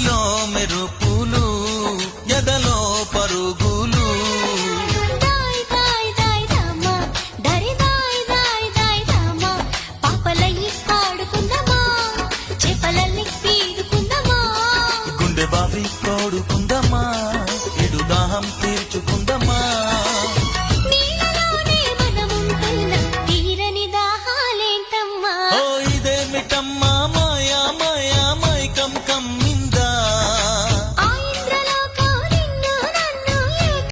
కంటిలో మెరుపులు ఎదలో పరుగులు దాయ్ దాయ్ దాయ్ రామా దరి దాయ్ దాయ్ దాయ్ రామా పాపలయ్యి ఆడుకుందామా చేపలల్ని పీడుకుందామా గుండె బావి తోడుకుందమ్మా ఎడు దాహం తీర్చుకుందమ్మా